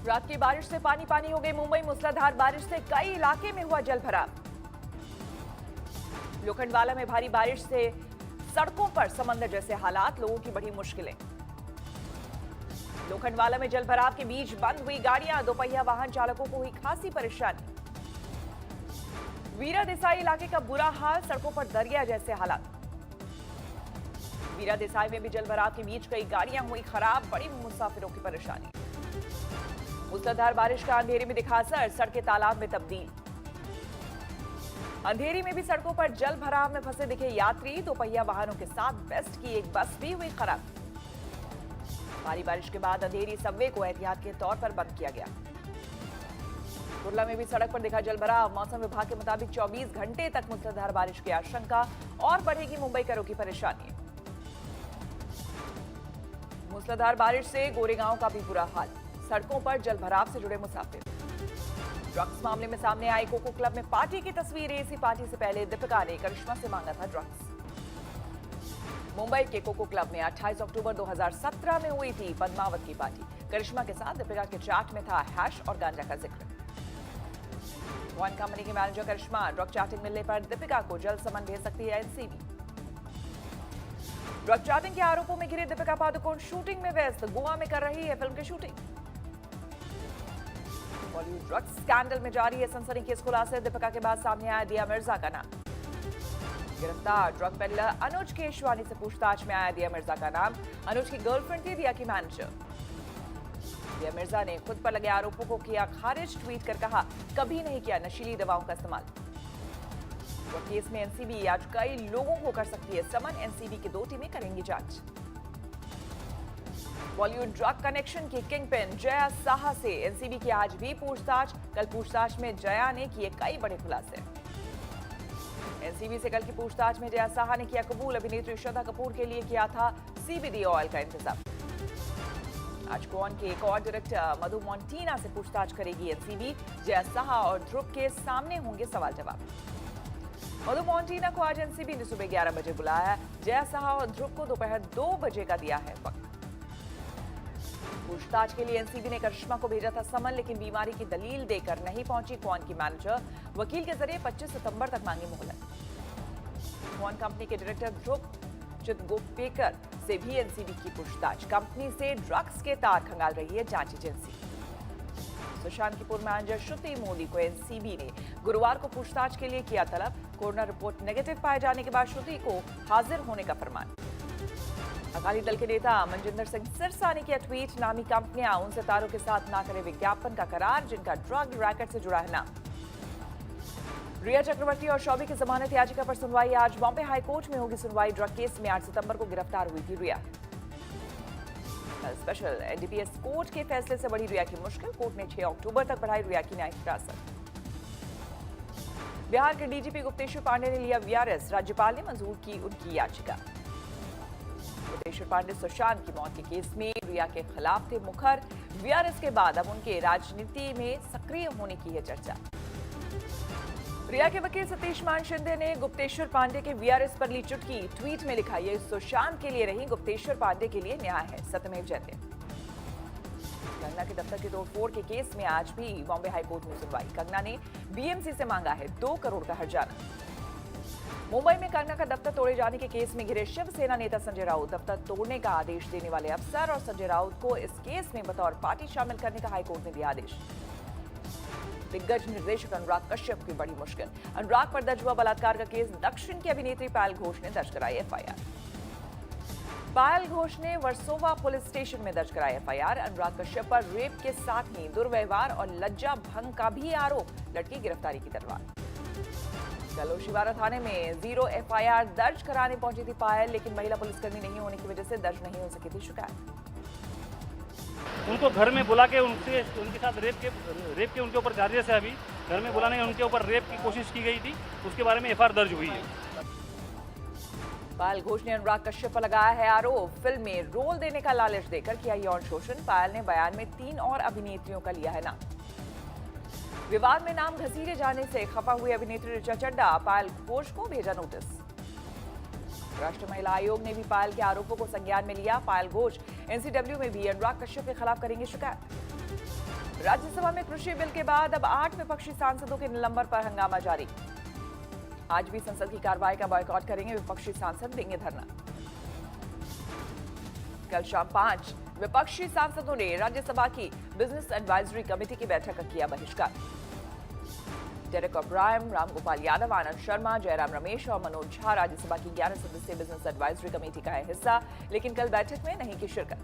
रात की बारिश से पानी पानी हो गई मुंबई। मूसलाधार बारिश से कई इलाके में हुआ जल भराव। लोखंडवाला में भारी बारिश से सड़कों पर समंदर जैसे हालात, लोगों की बड़ी मुश्किलें। लोखंडवाला में जल भराव के बीच बंद हुई गाड़ियां, दोपहिया वाहन चालकों को हुई खासी परेशानी। वीरा देसाई इलाके का बुरा हाल, सड़कों पर दरिया जैसे हालात। वीरा देसाई में भी जल भराव के बीच कई गाड़ियां हुई खराब, बड़ी मुसाफिरों की परेशानी। मूसलाधार बारिश का अंधेरी में दिखा असर, सड़कें तालाब में तब्दील। अंधेरी में भी सड़कों पर जल भराव में फंसे दिखे यात्री, दोपहिया वाहनों के साथ बेस्ट की एक बस भी हुई खराब। भारी बारिश के बाद अंधेरी सबवे को एहतियात के तौर पर बंद किया गया। कुर्ला में भी सड़क पर दिखा जल भराव। मौसम विभाग के मुताबिक 24 घंटे तक मूसलाधार बारिश की आशंका, और बढ़ेगी मुंबईकरों की परेशानी। मूसलाधार बारिश से गोरेगांव का भी बुरा हाल, सड़कों पर जल भराव से जुड़े मुसाफिर। ड्रग्स मामले में सामने आई कोको क्लब में पार्टी की तस्वीरें। इसी पार्टी से पहले दीपिका ने करिश्मा से मांगा था ड्रग्स। मुंबई के कोको क्लब में 28 अक्टूबर 2017 में हुई थी पद्मावत की पार्टी। करिश्मा के साथ दीपिका के चैट में था हैश और गांजा का जिक्र। वन कंपनी के मैनेजर करिश्मा, ड्रग चैटिंग मिलने पर दीपिका को जल्द समन भेज सकती है एनसीबी। ड्रग चैटिंग के आरोपों में घिरे दीपिका पादुकोण शूटिंग में व्यस्त, गोवा में कर रही है फिल्म की शूटिंग। बॉलीवुड ड्रग्स स्कैंडल में जारी है सनसनीखेज खुलासे, दीपिका के बाद सामने आया दिया मिर्जा का नाम। गिरफ्तार ड्रग पेडलर अनुज केशवानी से पूछताछ में आया दिया मिर्जा का नाम। अनुज की गर्लफ्रेंड थी दिया की मैनेजर। दिया मिर्जा ने खुद पर लगे आरोपों को किया खारिज, ट्वीट कर कहा कभी नहीं किया नशीली दवाओं का इस्तेमाल। केस में एनसीबी आज कई लोगों को कर सकती है समन, एनसीबी की 2 टीमें करेंगी जांच। बॉलीवुड ड्रग कनेक्शन की किंगपिन जया साहा से एनसीबी की आज भी पूछताछ। कल पूछताछ में जया ने किए कई बड़े खुलासे। एनसीबी से कल की पूछताछ में जया साहा ने किया कबूल, अभिनेत्री श्रद्धा कपूर के लिए किया था सीबीडी ऑयल का इंतजाम। आज कौन के एक और डायरेक्टर मधु मोंटीना से पूछताछ करेगी एनसीबी। जया साहा और ध्रुव के सामने होंगे सवाल जवाब। मधु मोंटीना को आज एनसीबी ने सुबह 11 बजे बुलाया। जया साहा और ध्रुव को दोपहर 2 बजे का दिया है वक्त। पूछताछ के लिए एनसीबी ने करिश्मा को भेजा था समन, लेकिन बीमारी की दलील देकर नहीं पहुंची कौन की मैनेजर। वकील के जरिए 25 सितंबर तक मांगी मोहलत। कौन कंपनी के डायरेक्टर ध्रुव चितगोपेकर से भी एनसीबी की पूछताछ। कंपनी से ड्रग्स के तार खंगाल रही है जांच एजेंसी। सुशांत की पूर्व मैनेजर श्रुति मोदी को एनसीबी ने गुरुवार को पूछताछ के लिए किया तलब। कोरोना रिपोर्ट नेगेटिव पाए जाने के बाद श्रुति को हाजिर होने का फरमान। अकाली दल के नेता मनजिंदर सिंह सिरसा ने किया ट्वीट, नामी कंपनियां उन सितारों के साथ ना करे विज्ञापन का करार जिनका ड्रग रैकेट से जुड़ा है नाम। रिया चक्रवर्ती और शौबी की जमानत याचिका पर सुनवाई आज। बॉम्बे हाई कोर्ट में होगी सुनवाई। ड्रग केस में 8 सितंबर को गिरफ्तार हुई थी रिया। स्पेशल एनडीपीएस कोर्ट के फैसले से बढ़ी रिया की मुश्किल, कोर्ट ने 6 अक्टूबर तक बढ़ाई रिया की न्यायिक हिरासत। बिहार के डीजीपी गुप्तेश्वर पांडे ने लिया वीआरएस, राज्यपाल ने मंजूर की उनकी याचिका। गुप्तेश्वर पांडे सुशांत की मौत के केस में रिया के खिलाफ थे मुखर। वीआरएस के बाद अब उनके राजनीति में सक्रिय होने की है चर्चा। रिया के वकील सतीश मान शिंदे ने गुप्तेश्वर पांडे के वीआरएस पर ली चुटकी। ट्वीट में लिखा, ये सुशांत के लिए नहीं गुप्तेश्वर पांडे के लिए न्याय है, सत्यमेव जयते। कंगना के दफ्तर के तोड़फोड़ के केस में आज भी बॉम्बे हाईकोर्ट में सुनवाई। कंगना ने बीएमसी से मांगा है 2 करोड़ का हर्जाना। मुंबई में कंगना का दफ्तर तोड़े जाने के केस में घिरे शिवसेना नेता संजय राउत, दफ्तर तोड़ने का आदेश देने वाले अफसर और संजय राउत को इस केस में बतौर पार्टी शामिल करने का हाईकोर्ट ने दिया आदेश। दिग्गज निर्देशक अनुराग कश्यप की बड़ी मुश्किल। अनुराग पर दर्ज हुआ बलात्कार का केस दक्षिण की अभिनेत्री पायल घोष ने दर्ज कराई एफआईआर। पायल घोष ने वर्सोवा पुलिस स्टेशन में दर्ज कराई एफआईआर। अनुराग कश्यप पर रेप के साथ ही दुर्व्यवहार और लज्जा भंग का भी आरोप, लड़की गिरफ्तारी की तलवार। गलोशिवारा थाने में 0 एफआईआर दर्ज कराने पहुंची थी पायल, लेकिन महिला पुलिसकर्मी नहीं होने की वजह से दर्ज नहीं हो सकी थी शिकायत। उनको घर में बुला के उनके साथ रेप के उनके ऊपर चार्जेस है। अभी घर में बुलाने उनके ऊपर रेप की कोशिश की गई थी, उसके बारे में एफआईआर दर्ज हुई है। पायल घोष ने अनुराग कश्यप पर लगाया है आरोप, फिल्म में रोल देने का लालच देकर किया यौन शोषण। पायल ने बयान में 3 और अभिनेत्रियों का लिया है नाम। विवाद में नाम घसीटे जाने से खफा हुई अभिनेत्री ऋचा चड्ढा, पायल घोष को भेजा नोटिस। राष्ट्रीय महिला आयोग ने भी पायल के आरोपों को संज्ञान में लिया। पायल घोष एनसीडब्ल्यू में भी अनुराग कश्यप के खिलाफ करेंगे शिकायत। राज्यसभा में कृषि बिल के बाद अब 8 विपक्षी सांसदों के निलंबन पर हंगामा जारी। आज भी संसद की कार्रवाई का बॉयकॉट करेंगे विपक्षी सांसद, देंगे धरना। कल शाम 5 विपक्षी सांसदों ने राज्यसभा की बिजनेस एडवाइजरी कमेटी की बैठक का किया बहिष्कार। डेरेक ओब्रायन, रामगोपाल यादव, आनंद शर्मा, जयराम रमेश और मनोज झा राज्यसभा की 11 सदस्यीय बिजनेस एडवाइजरी कमेटी का है हिस्सा, लेकिन कल बैठक में नहीं की शिरकत।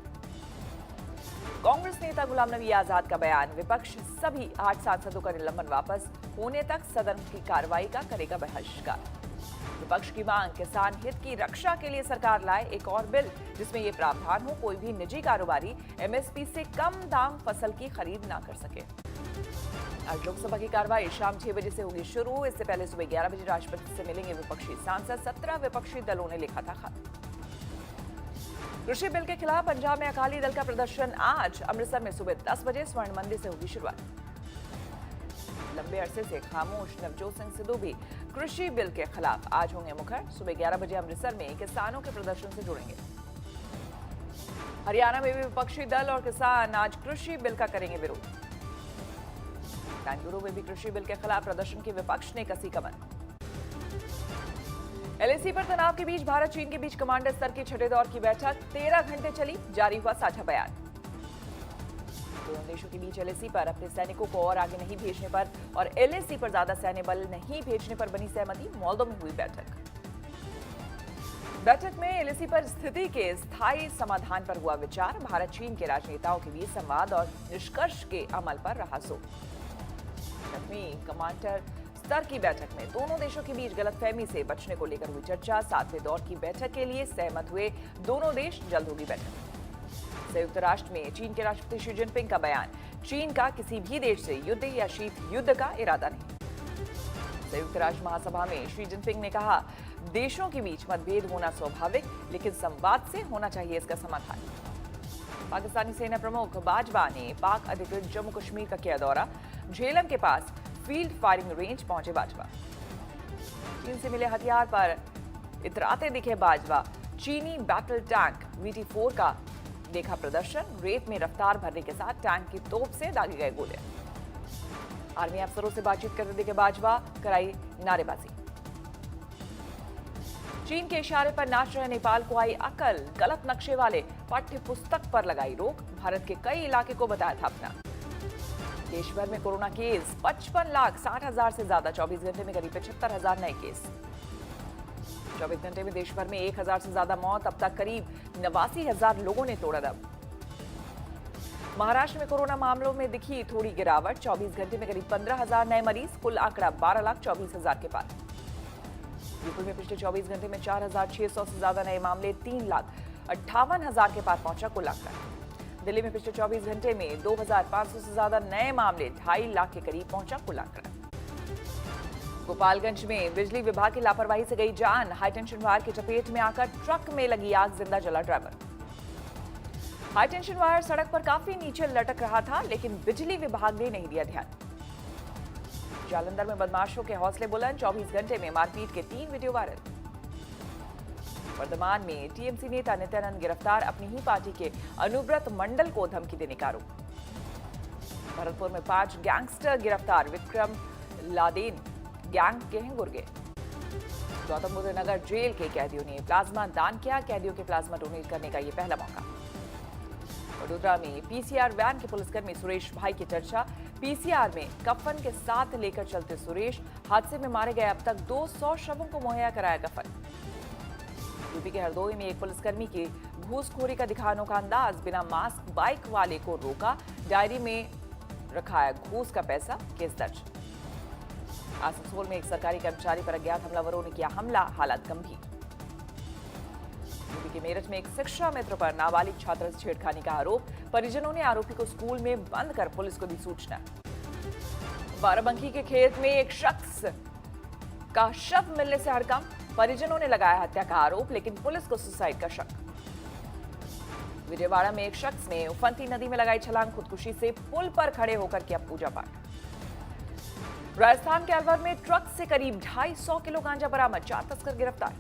कांग्रेस नेता गुलाम नबी आजाद का बयान, विपक्ष सभी 8 सांसदों का निलंबन वापस होने तक सदन की कार्रवाई का करेगा बहिष्कार। विपक्ष की मांग, किसान हित की रक्षा के लिए सरकार लाए एक और बिल जिसमें ये प्रावधान हो कोई भी निजी कारोबारी एमएसपी से कम दाम फसल की खरीद ना कर सके। आज लोकसभा की कार्रवाई शाम 6 बजे से होगी शुरू। इससे पहले सुबह 11 बजे राष्ट्रपति से मिलेंगे विपक्षी सांसद। 17 विपक्षी दलों ने लिखा था खत। कृषि बिल के खिलाफ पंजाब में अकाली दल का प्रदर्शन आज। अमृतसर में सुबह 10 बजे स्वर्ण मंदिर से होगी शुरुआत। लंबे अरसे से खामोश नवजोत सिंह सिद्धू भी कृषि बिल के खिलाफ आज होंगे मुखर। सुबह 11 बजे अमृतसर में किसानों के प्रदर्शन से जुड़ेंगे। हरियाणा में भी विपक्षी दल और किसान आज कृषि बिल का करेंगे विरोध। बेंगलुरु में भी कृषि बिल के खिलाफ प्रदर्शन की विपक्ष ने कसी कमर। एलएसी पर तनाव के बीच भारत चीन के बीच कमांडर स्तर की छठे दौर की बैठक 13 घंटे चली, जारी हुआ साझा बयान। दोनों देशों के बीच एलएसी पर अपने सैनिकों को और आगे नहीं भेजने पर और एलएसी पर ज्यादा सैन्य बल नहीं भेजने पर बनी सहमति। मॉल्दो में हुई बैठक में एलएसी पर स्थिति के स्थायी समाधान पर हुआ विचार। भारत चीन के राजनेताओं के बीच संवाद और निष्कर्ष के अमल पर रहा जोर। कमांडर स्तर की बैठक में दोनों देशों के बीच गलतफहमी से बचने को लेकर हुई चर्चा। 7वें दौर की बैठक के लिए सहमत हुए दोनों देश। जल्द होगी बैठक। संयुक्त राष्ट्र में चीन के राष्ट्रपति शी जिनपिंग का बयान, चीन का किसी भी देश से युद्ध या शीत युद्ध का इरादा नहीं। संयुक्त राष्ट्र महासभा में शी जिनपिंग ने कहा, देशों के बीच मतभेद होना स्वाभाविक, लेकिन संवाद से होना चाहिए इसका समाधान। पाकिस्तानी सेना प्रमुख बाजवा ने पाक अधिकृत जम्मू कश्मीर का किया दौरा। झेलम के पास फील्ड फायरिंग रेंज पहुंचे बाजवा। चीन से मिले हथियार पर इतराते दिखे बाजवा। चीनी बैटल टैंक VT4 का देखा प्रदर्शन। रेत में रफ्तार भरने के साथ टैंक की तोप से दागे गए गोले। आर्मी अफसरों से बातचीत करते दिखे बाजवा, कराई नारेबाजी। चीन के इशारे पर नाच रहे नेपाल को आई अकल। गलत नक्शे वाले पाठ्य पुस्तक पर लगाई रोक। भारत के कई इलाके को बताया था अपना। देश भर में कोरोना केस 55,60,000 से ज्यादा। 24 घंटे में करीब 75,000 नए केस। 24 घंटे में देश भर में 1,000 से ज्यादा मौत। अब तक करीब 89,000 लोगों ने तोड़ा दम। महाराष्ट्र में कोरोना मामलों में दिखी थोड़ी गिरावट। 24 घंटे में करीब 15,000 नए मरीज। कुल आंकड़ा 12,24,000 के पार। यूपी में पिछले 24 घंटे में 4,600 से ज्यादा नए मामले। 3,58,000 के पार पहुंचा कुल आंकड़ा। दिल्ली में पिछले 24 घंटे में 2,500 से ज्यादा नए मामले। 2.5 लाख के करीब पहुंचा कुल आंकड़ा। गोपालगंज में बिजली विभाग की लापरवाही से गई जान। हाईटेंशन वायर की चपेट में आकर ट्रक में लगी आग, जिंदा जला ड्राइवर। हाईटेंशन वायर सड़क पर काफी नीचे लटक रहा था, लेकिन बिजली विभाग ने नहीं दिया ध्यान। जालंधर में बदमाशों के हौसले बुलंद। 24 घंटे में मारपीट के 3 वीडियो वायरल। वर्धमान में टीएमसी नेता नित्यानंद गिरफ्तार। अपनी ही पार्टी के अनुव्रत मंडल को धमकी देने का आरोप। भरतपुर में 5 गैंगस्टर गिरफ्तार। विक्रम लादेन गैंग के हैं गुर्गे। गौतम बुद्ध नगर जेल के कैदियों ने प्लाज्मा दान किया। कैदियों के प्लाज्मा डोनेट करने का यह पहला मौका। वडोदरा में पीसीआर वैन के पुलिसकर्मी सुरेश भाई की चर्चा। पीसीआर में कफन के साथ लेकर चलते सुरेश। हादसे में मारे गए अब तक 200 शवों को मुहैया कराया कफन। यूपी के हरदोई में एक पुलिसकर्मी की घूसखोरी का दिखा अनोखा अंदाज। बिना मास्क बाइक वाले को रोका। डायरी में रखा है घूस का पैसा। केस दर्ज। आसनसोल में एक सरकारी कर्मचारी पर अज्ञात हमलावरों ने किया हमला। हालात गंभीर। यूपी के मेरठ में एक शिक्षा मित्र पर नाबालिग छात्र से छेड़खानी का आरोप। परिजनों ने आरोपी को स्कूल में बंद कर पुलिस को दी सूचना। बाराबंकी के खेत में एक शख्स का शव मिलने से हड़कंप। परिजनों ने लगाया हत्या का आरोप, लेकिन पुलिस को सुसाइड का शक। विजयवाड़ा में एक शख्स ने उफंती नदी में लगाई छलांग। खुदकुशी से पुल पर खड़े होकर किया पूजा पाठ। राजस्थान के अलवर में ट्रक से करीब 250 किलो गांजा बरामद। 4 तस्कर गिरफ्तार।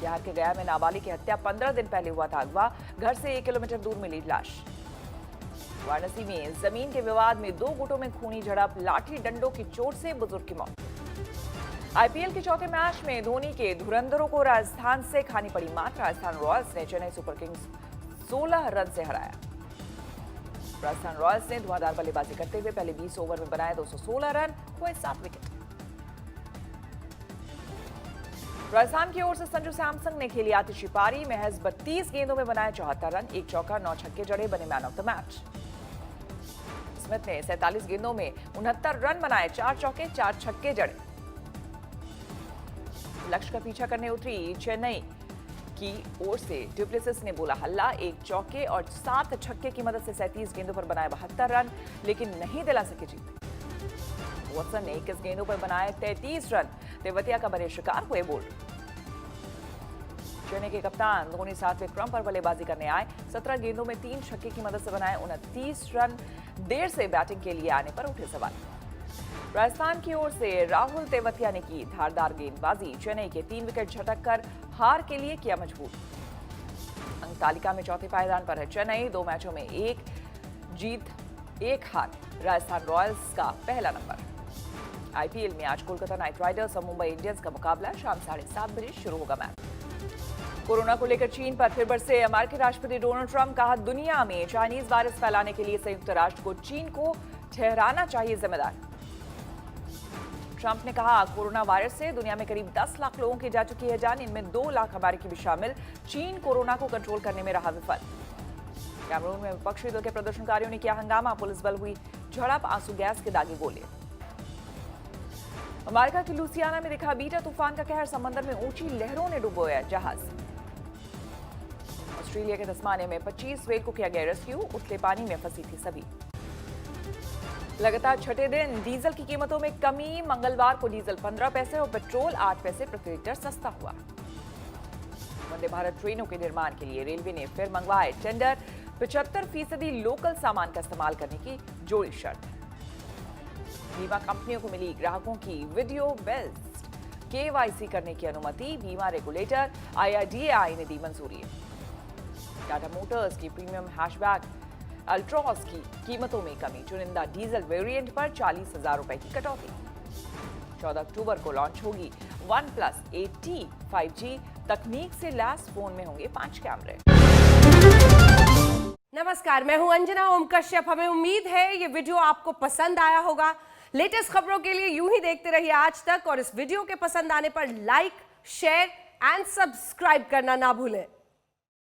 बिहार के गया में नाबालिग की हत्या 15 दिन पहले हुआ था अगवा। घर से 1 किलोमीटर दूर मिली लाश। वाराणसी में जमीन के विवाद में 2 गुटों में खूनी झड़प, लाठी डंडों की चोट से बुजुर्ग की मौत। आईपीएल के चौथे मैच में धोनी के धुरंधरों को राजस्थान से खानी पड़ी मात। राजस्थान रॉयल्स ने चेन्नई सुपर किंग्स 16 रन से हराया। राजस्थान रॉयल्स ने धुआंधार बल्लेबाजी करते हुए पहले 20 ओवर में बनाए 216 रन, हुए 7 विकेट। राजस्थान की ओर से संजू सैमसन ने खेली आतिशी पारी, महज 32 गेंदों में बनाए 74 रन, 1 चौका 9 छक्के जड़े, बने man of the match. Smith ने 47 गेंदों में 69 रन बनाए, 4 चौके 4 छक्के जड़े। लक्ष्य का पीछा करने उतरी चेन्नई की ओर से डुप्लेसिस ने बोला हल्ला, 1 चौके और 7 छक्के की मदद से 37 गेंदों पर बनाए 72 रन, लेकिन नहीं दिला सके जीत। वॉटसन ने 21 गेंदों पर बनाए 33 रन, तेवतिया का बने शिकार हुए बोल्ड। चेन्नई के कप्तान धोनी 7वें क्रम पर बल्लेबाजी करने आए, 17 गेंदों में 3 छक्के की मदद से बनाए 29 रन, देर से बैटिंग के लिए आने पर उठे सवाल। राजस्थान की ओर से राहुल तेवतिया ने की धारदार गेंदबाजी, चेन्नई के 3 विकेट झटक कर हार के लिए किया मजबूर। अंक तालिका में चौथे पायदान पर है चेन्नई, 2 मैचों में 1 जीत 1 हार, राजस्थान रॉयल्स का पहला नंबर। आईपीएल में आज कोलकाता नाइट राइडर्स और मुंबई इंडियंस का मुकाबला शाम 7:30 बजे शुरू होगा मैच। कोरोना को लेकर चीन पर फिर बरसे अमेरिकी राष्ट्रपति डोनाल्ड ट्रंप, कहा दुनिया में चाइनीज वायरस फैलाने के लिए संयुक्त राष्ट्र को चीन को ठहराना चाहिए जिम्मेदार। ट्रंप ने कहा कोरोना वायरस से दुनिया में करीब 10 लाख लोगों की जा चुकी है जान, इनमें 2 लाख अमेरिकी भी शामिल। चीन कोरोना को कंट्रोल करने में रहा विफल। कैमरून में विपक्षी दल के प्रदर्शनकारियों ने किया हंगामा, पुलिस बल हुई झड़प, आंसू गैस के दागे गोले। अमेरिका की लुसियाना में दिखा बीटा तूफान का कहर, समंदर में ऊंची लहरों ने डुबोया जहाज। ऑस्ट्रेलिया के तस्मानिया में 25 व्हेल को किया गया रेस्क्यू, उथले पानी में फंसी थी सभी। लगातार छठे दिन डीजल की कीमतों में कमी, मंगलवार को डीजल 15 पैसे और पेट्रोल 8 पैसे प्रति लीटर सस्ता हुआ। वंदे भारत ट्रेनों के निर्माण के लिए रेलवे ने फिर मंगवाए टेंडर, 75% लोकल सामान का इस्तेमाल करने की जोड़ी शर्त। बीमा कंपनियों को मिली ग्राहकों की वीडियो बेस्ड केवाईसी करने की अनुमति, बीमा रेगुलेटर IRDAI ने दी मंजूरी। टाटा मोटर्स की प्रीमियम हैचबैक अल्ट्रॉस की कीमतों में कमी, चुनिंदा डीजल वेरिएंट पर 40,000 रुपए की कटौती। 14 अक्टूबर को लॉन्च होगी OnePlus 8T 5G तकनीक से लैस फोन में होंगे 5 कैमरे। नमस्कार, मैं हूं अंजना ओम कश्यप। हमें उम्मीद है ये वीडियो आपको पसंद आया होगा। लेटेस्ट खबरों के लिए यूं ही देखते रहिए आज तक, और इस वीडियो के पसंद आने पर लाइक, शेयर एंड सब्सक्राइब करना ना भूलें।